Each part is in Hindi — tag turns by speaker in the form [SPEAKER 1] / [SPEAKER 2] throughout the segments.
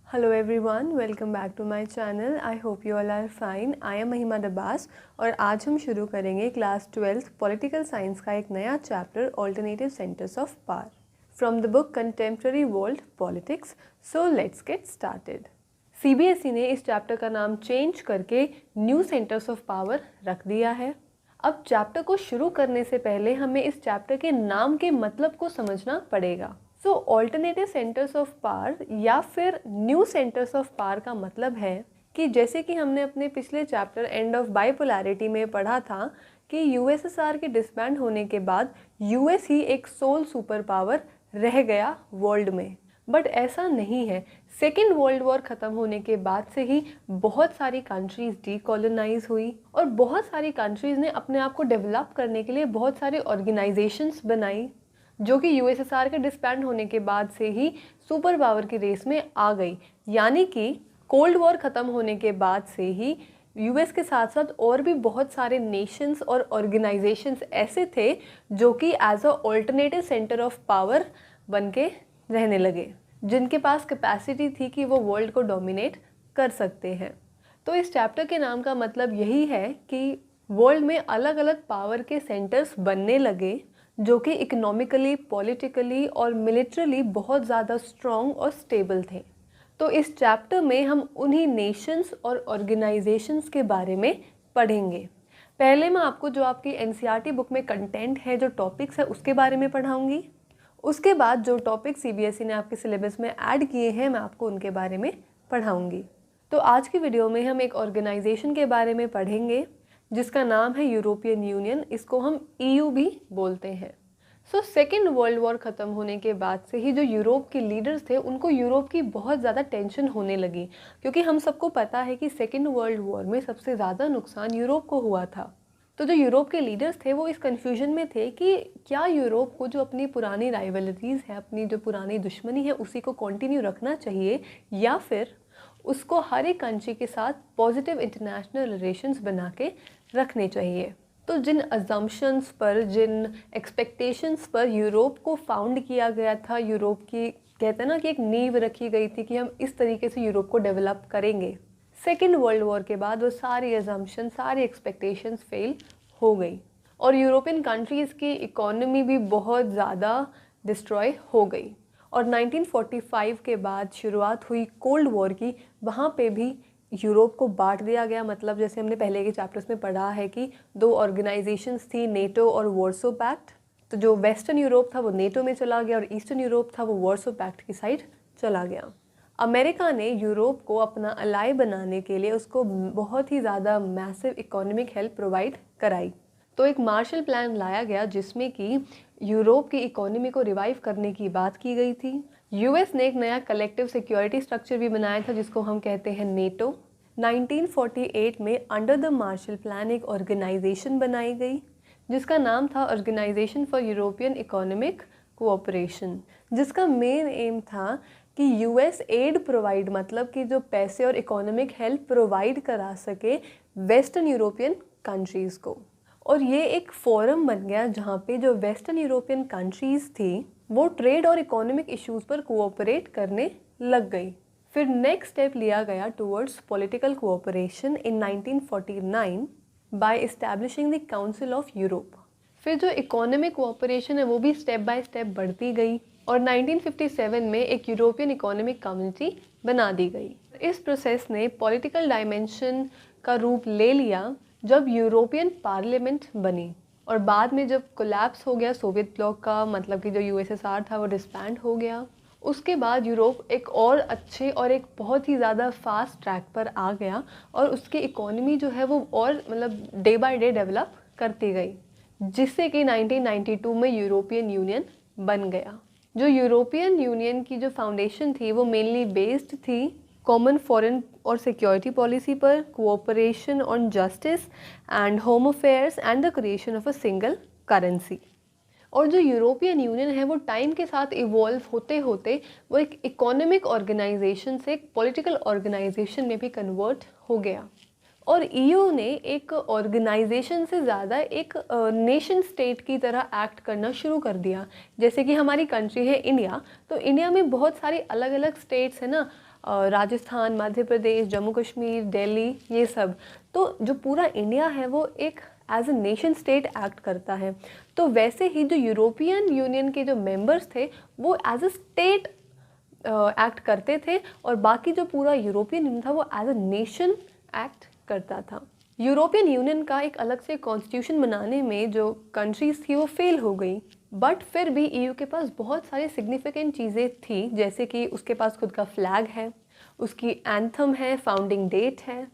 [SPEAKER 1] Hello everyone, welcome back to my channel. I hope you all are fine. I am Mahima Dabas और आज हम शुरू करेंगे क्लास 12th पॉलिटिकल साइंस का एक नया chapter alternative centres of power from the book contemporary world politics. So let's get started. CBSE ने इस चैप्टर का नाम चेंज करके न्यू सेंटर्स ऑफ पावर रख दिया है। अब चैप्टर को शुरू करने से पहले हमें इस चैप्टर के नाम के मतलब को समझना पड़ेगा। सो ऑल्टरनेटिव सेंटर्स ऑफ पावर या फिर न्यू सेंटर्स ऑफ पावर का मतलब है कि जैसे कि हमने अपने पिछले चैप्टर एंड ऑफ बाइपोलैरिटी में पढ़ा था कि यूएसएसआर के डिसबैंड होने के बाद यूएस ही एक सोल सुपर पावर रह गया वर्ल्ड में। बट ऐसा नहीं है। सेकेंड वर्ल्ड वॉर ख़त्म होने के बाद से ही बहुत सारी कंट्रीज़ डीकोलोनाइज हुई और बहुत सारी कंट्रीज़ ने अपने आप को डेवलप करने के लिए बहुत सारे ऑर्गेनाइजेशंस बनाई जो कि यूएसएसआर के डिसबैंड होने के बाद से ही सुपर पावर की रेस में आ गई। यानी कि कोल्ड वॉर ख़त्म होने के बाद से ही यूएस के साथ साथ और भी बहुत सारे नेशंस और ऑर्गेनाइजेशंस ऐसे थे जो कि as a alternative centre of power बन के रहने लगे, जिनके पास कैपेसिटी थी कि वो वर्ल्ड को डोमिनेट कर सकते हैं। तो इस चैप्टर के नाम का मतलब यही है कि वर्ल्ड में अलग अलग पावर के सेंटर्स बनने लगे जो कि इकोनॉमिकली, पॉलिटिकली और मिलिट्रली बहुत ज़्यादा स्ट्रॉन्ग और स्टेबल थे। तो इस चैप्टर में हम उन्हीं नेशंस और ऑर्गेनाइजेशंस के बारे में पढ़ेंगे। पहले मैं आपको जो आपकी एनसीईआरटी बुक में कंटेंट है, जो टॉपिक्स है, उसके बारे में पढ़ाऊँगी। उसके बाद जो टॉपिक सीबीएसई ने आपके सिलेबस में ऐड किए हैं मैं आपको उनके बारे में पढ़ाऊँगी। तो आज की वीडियो में हम एक ऑर्गेनाइजेशन के बारे में पढ़ेंगे जिसका नाम है यूरोपियन यूनियन। इसको हम ईयू भी बोलते हैं। सो सेकेंड वर्ल्ड वॉर ख़त्म होने के बाद से ही जो यूरोप के लीडर्स थे उनको यूरोप की बहुत ज़्यादा टेंशन होने लगी, क्योंकि हम सबको पता है कि सेकेंड वर्ल्ड वॉर में सबसे ज़्यादा नुकसान यूरोप को हुआ था। तो जो यूरोप के लीडर्स थे वो इस कन्फ्यूजन में थे कि क्या यूरोप को जो अपनी पुरानी राइवलरीज़ है, अपनी जो पुरानी दुश्मनी है, उसी को कंटिन्यू रखना चाहिए या फिर उसको हर एक कंट्री के साथ पॉजिटिव इंटरनेशनल रिलेशंस बना के रखने चाहिए। तो जिन अजम्पशंस पर, जिन एक्सपेक्टेशंस पर यूरोप को फाउंड किया गया था, यूरोप की कहते हैं ना कि एक नींव रखी गई थी कि हम इस तरीके से यूरोप को डेवलप करेंगे, सेकेंड वर्ल्ड वॉर के बाद वो सारी अजम्पशन, सारी एक्सपेक्टेशंस फेल हो गई और यूरोपियन कंट्रीज़ की इकोनॉमी भी बहुत ज़्यादा डिस्ट्रॉय हो गई। और 1945 के बाद शुरुआत हुई कोल्ड वॉर की, वहाँ पे भी यूरोप को बांट दिया गया। मतलब जैसे हमने पहले के चैप्टर्स में पढ़ा है कि दो ऑर्गेनाइजेशंस थी, नेटो और वॉर्सो पैक्ट। तो जो वेस्टर्न यूरोप था वो नेटो में चला गया और ईस्टर्न यूरोप था वो वॉर्सो पैक्ट की साइड चला गया। अमेरिका ने यूरोप को अपना अलाई बनाने के लिए उसको बहुत ही ज़्यादा मैसिव इकोनॉमिक हेल्प प्रोवाइड कराई। तो एक मार्शल प्लान लाया गया जिसमें कि यूरोप की इकोनॉमी को रिवाइव करने की बात की गई थी। यूएस ने एक नया कलेक्टिव सिक्योरिटी स्ट्रक्चर भी बनाया था जिसको हम कहते हैं नेटो। 1948 में अंडर द मार्शल प्लान एक ऑर्गेनाइजेशन बनाई गई जिसका नाम था organisation for European economic cooperation, जिसका मेन एम था कि यूएस एड प्रोवाइड, मतलब कि जो पैसे और इकोनॉमिक हेल्प प्रोवाइड करा सके वेस्टर्न यूरोपियन कंट्रीज़ को। और ये एक फोरम बन गया जहाँ पे जो वेस्टर्न यूरोपियन कंट्रीज़ थी वो ट्रेड और इकोनॉमिक इश्यूज़ पर कोऑपरेट करने लग गई। फिर नेक्स्ट स्टेप लिया गया towards political cooperation in 1949 by establishing the Council of Europe. फिर जो इकोनॉमिक कोऑपरेशन है वो भी स्टेप बाय स्टेप बढ़ती गई और 1957 में एक यूरोपियन इकोनॉमिक कम्युनिटी बना दी गई। इस प्रोसेस ने पॉलिटिकल डायमेंशन का रूप ले लिया जब यूरोपियन पार्लियामेंट बनी और बाद में जब कोलैप्स हो गया सोवियत ब्लॉक का, मतलब कि जो यूएसएसआर था वो डिसबैंड हो गया। उसके बाद यूरोप एक और अच्छे और एक बहुत ही ज़्यादा फास्ट ट्रैक पर आ गया और उसकी इकोनॉमी जो है वो और मतलब डे बाय डे डेवलप करती गई, जिससे कि 1992 में यूरोपियन यूनियन बन गया। जो यूरोपियन यूनियन की जो फाउंडेशन थी वो मेनली बेस्ड थी कॉमन फॉरेन और सिक्योरिटी पॉलिसी पर, cooperation on justice and home affairs and the creation of a single currency. और जो यूरोपियन यूनियन है वो टाइम के साथ इवॉल्व होते होते वो एक इकोनॉमिक ऑर्गेनाइजेशन से एक पॉलिटिकल ऑर्गेनाइजेशन में भी कन्वर्ट हो गया। और ईयू ने एक ऑर्गेनाइजेशन से ज़्यादा एक नेशन स्टेट की तरह एक्ट करना शुरू कर दिया। जैसे कि हमारी कंट्री है इंडिया, तो इंडिया में बहुत सारी अलग अलग स्टेट्स है ना, राजस्थान, मध्य प्रदेश, जम्मू कश्मीर, दिल्ली, ये सब। तो जो पूरा इंडिया है वो एक as a nation state act करता है। तो वैसे ही जो यूरोपियन यूनियन के जो मेंबर्स थे वो एज अ स्टेट एक्ट करते थे, और बाकी जो पूरा यूरोपियन यूनियन था वो एज अ नेशन एक्ट करता था। यूरोपियन यूनियन का एक अलग से कॉन्स्टिट्यूशन बनाने में जो कंट्रीज़ थी वो फेल हो गई, बट फिर भी ईयू के पास बहुत सारी सिग्निफिकेंट चीज़ें थी, जैसे कि उसके पास खुद का फ्लैग है, उसकी एंथम है, फाउंडिंग डेट है,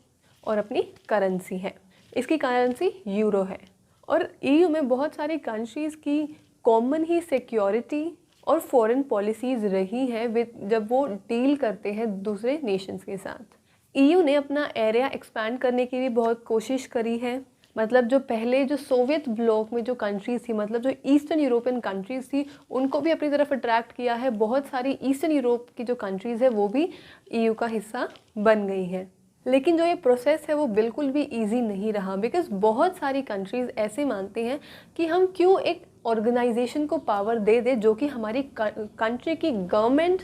[SPEAKER 1] और अपनी करेंसी है। इसकी करेंसी यूरो है। और ईयू में बहुत सारी कंट्रीज़ की कॉमन ही सिक्योरिटी और फॉरेन पॉलिसीज़ रही हैं विद जब वो डील करते हैं दूसरे नेशंस के साथ। ईयू ने अपना एरिया एक्सपैंड करने की भी बहुत कोशिश करी है। मतलब जो पहले जो सोवियत ब्लॉक में जो कंट्रीज़ थी, मतलब जो ईस्टर्न यूरोपियन कंट्रीज़ थी, उनको भी अपनी तरफ अट्रैक्ट किया है। बहुत सारी ईस्टर्न यूरोप की जो कंट्रीज़ है वो भी ईयू का हिस्सा बन गई हैं। लेकिन जो ये प्रोसेस है वो बिल्कुल भी इजी नहीं रहा, बिकॉज़ बहुत सारी कंट्रीज़ ऐसे मानते हैं कि हम क्यों एक ऑर्गेनाइजेशन को पावर दे दे जो कि हमारी कंट्री की गवर्नमेंट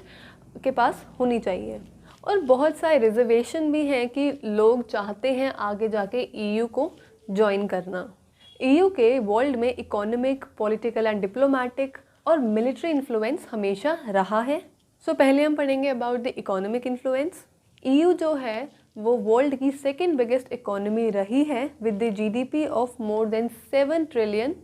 [SPEAKER 1] के पास होनी चाहिए। और बहुत सारे रिजर्वेशन भी हैं कि लोग चाहते हैं आगे जाके ईयू को ज्वाइन करना। ईयू के वर्ल्ड में इकोनॉमिक, पॉलिटिकल एंड डिप्लोमेटिक और मिलिट्री इन्फ्लुएंस हमेशा रहा है। सो पहले हम पढ़ेंगे about the economic influence. EU जो है वो वर्ल्ड की सेकेंड बिगेस्ट इकोनॉमी रही है with the GDP of more than $7 trillion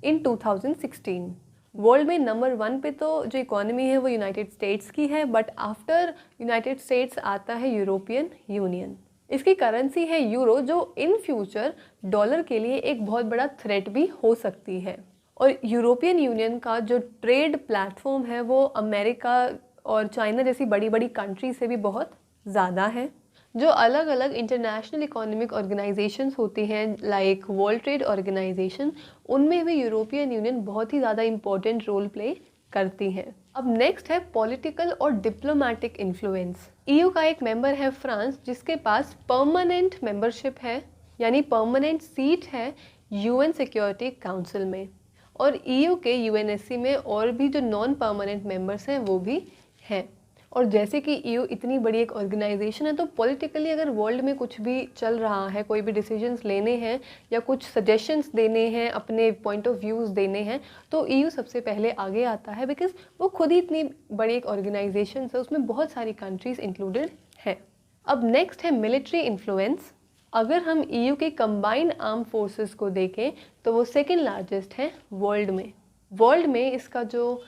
[SPEAKER 1] in 2016। World में नंबर 1 पे तो जो इकोनॉमी है वो यूनाइटेड स्टेट्स की है, बट आफ्टर यूनाइटेड स्टेट्स आता है यूरोपियन यूनियन। इसकी करेंसी है यूरो, जो इन फ्यूचर डॉलर के लिए एक बहुत बड़ा थ्रेट भी हो सकती है। और यूरोपियन यूनियन का जो ट्रेड प्लेटफॉर्म है वो अमेरिका और चाइना जैसी बड़ी बड़ी कंट्री से भी बहुत ज़्यादा है। जो अलग अलग इंटरनेशनल इकोनॉमिक ऑर्गेनाइजेशंस होती हैं लाइक वर्ल्ड ट्रेड ऑर्गेनाइजेशन, उनमें भी यूरोपियन यूनियन बहुत ही ज़्यादा इम्पोर्टेंट रोल प्ले करती हैं। अब नेक्स्ट है पॉलिटिकल और डिप्लोमेटिक इन्फ्लुएंस। ईयू का एक मेंबर है फ्रांस, जिसके पास परमानेंट मेंबरशिप है, यानी परमानेंट सीट है यूएन सिक्योरिटी काउंसिल में। और ईयू के यूएनएससी में और भी जो नॉन परमानेंट मेंबर्स हैं वो भी हैं। और जैसे कि ईयू इतनी बड़ी एक ऑर्गेनाइजेशन है, तो पॉलिटिकली अगर वर्ल्ड में कुछ भी चल रहा है, कोई भी डिसीजंस लेने हैं या कुछ सजेशंस देने हैं, अपने पॉइंट ऑफ व्यूज़ देने हैं, तो ईयू सबसे पहले आगे आता है, बिकॉज वो खुद ही इतनी बड़ी एक ऑर्गेनाइजेशन है, उसमें बहुत सारी कंट्रीज़ इंक्लूडेड हैं। अब नेक्स्ट है मिलिट्री इन्फ्लुएंस। अगर हम ईयू के कंबाइंड आर्म फोर्सेस को देखें तो वो सेकेंड लार्जेस्ट है वर्ल्ड में। वर्ल्ड में इसका जो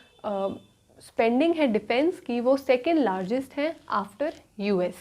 [SPEAKER 1] स्पेंडिंग है डिफेंस की वो सेकेंड लार्जेस्ट है आफ्टर यूएस।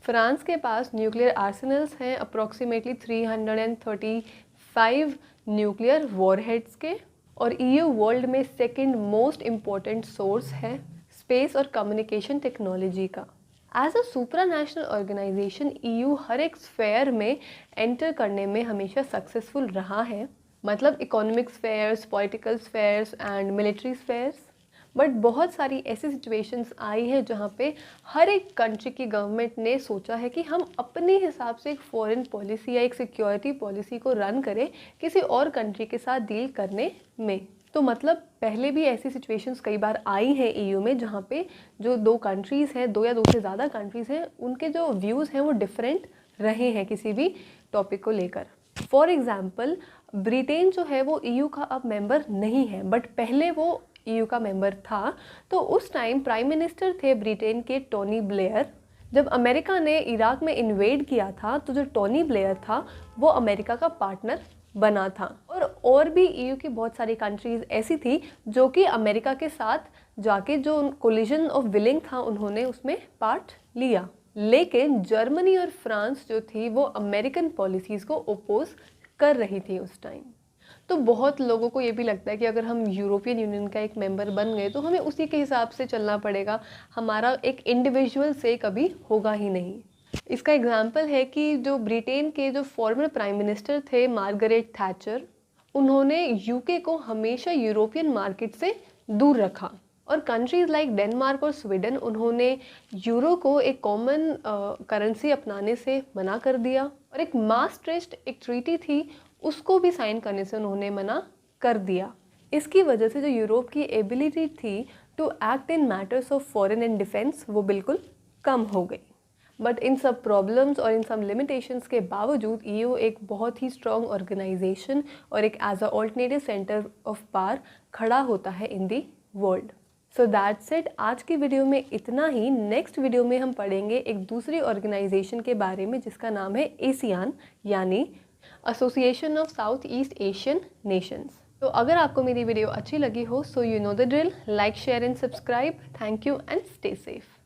[SPEAKER 1] फ्रांस के पास न्यूक्लियर आर्सेनल्स हैं अप्रॉक्सीमेटली 335 न्यूक्लियर वॉरहेड्स के। और ईयू वर्ल्ड में सेकेंड मोस्ट इम्पॉर्टेंट सोर्स है स्पेस और कम्युनिकेशन टेक्नोलॉजी का। एज अ सुप्रानेशनल ऑर्गेनाइजेशन ईयू हर एक स्फेयर में एंटर करने में हमेशा सक्सेसफुल रहा है, मतलब economic spheres, political spheres and military spheres. But बहुत सारी ऐसी सिचुएशंस आई है जहाँ पे हर एक कंट्री की गवर्नमेंट ने सोचा है कि हम अपने हिसाब से एक फॉरेन पॉलिसी या एक सिक्योरिटी पॉलिसी को रन करें किसी और कंट्री के साथ डील करने में। तो मतलब पहले भी ऐसी सिचुएशंस कई बार आई हैं ईयू में जहाँ पे जो दो कंट्रीज़ हैं, दो या दो से ज़्यादा कंट्रीज़ हैं, उनके जो व्यूज़ हैं वो डिफरेंट रहे हैं किसी भी टॉपिक को लेकर। फॉर एग्ज़ाम्पल ब्रिटेन जो है वो ईयू का अब मेंबर नहीं है, बट पहले वो ईयू का मेंबर था। तो उस टाइम प्राइम मिनिस्टर थे ब्रिटेन के टोनी ब्लेयर। जब अमेरिका ने इराक में इन्वेड किया था तो जो टोनी ब्लेयर था वो अमेरिका का पार्टनर बना था। और भी ईयू की बहुत सारी कंट्रीज़ ऐसी थी जो कि अमेरिका के साथ जाके जो कोलिजन ऑफ विलिंग था उन्होंने उसमें पार्ट लिया। लेकिन जर्मनी और फ्रांस जो थी वो अमेरिकन पॉलिसीज़ को ओपोज कर रही थी उस टाइम। तो बहुत लोगों को ये भी लगता है कि अगर हम यूरोपियन यूनियन का एक मेंबर बन गए तो हमें उसी के हिसाब से चलना पड़ेगा, हमारा एक इंडिविजुअल से कभी होगा ही नहीं। इसका एग्जाम्पल है कि जो ब्रिटेन के जो फॉर्मर प्राइम मिनिस्टर थे मार्गरेट थैचर, उन्होंने यूके को हमेशा यूरोपियन मार्केट से दूर रखा। और कंट्रीज़ लाइक डेनमार्क और स्वीडन, उन्होंने यूरो को एक कॉमन करेंसी अपनाने से मना कर दिया। और एक मास्ट्रिक्ट एक ट्रीटी थी उसको भी साइन करने से उन्होंने मना कर दिया। इसकी वजह से जो यूरोप की एबिलिटी थी to act in matters of foreign and defence वो बिल्कुल कम हो गई। बट इन सब प्रॉब्लम्स और इन सब लिमिटेशंस के बावजूद ईओ एक बहुत ही स्ट्रॉन्ग ऑर्गेनाइजेशन और एक as a alternative centre of power खड़ा होता है in the world. So that's it, आज की वीडियो में इतना ही। नेक्स्ट वीडियो में हम पढ़ेंगे एक दूसरी ऑर्गेनाइजेशन के बारे में जिसका नाम है एसियान, यानी association of south east Asian Nations. तो अगर आपको मेरी वीडियो अच्छी लगी हो, so you know the drill, like share and subscribe. Thank you and stay safe.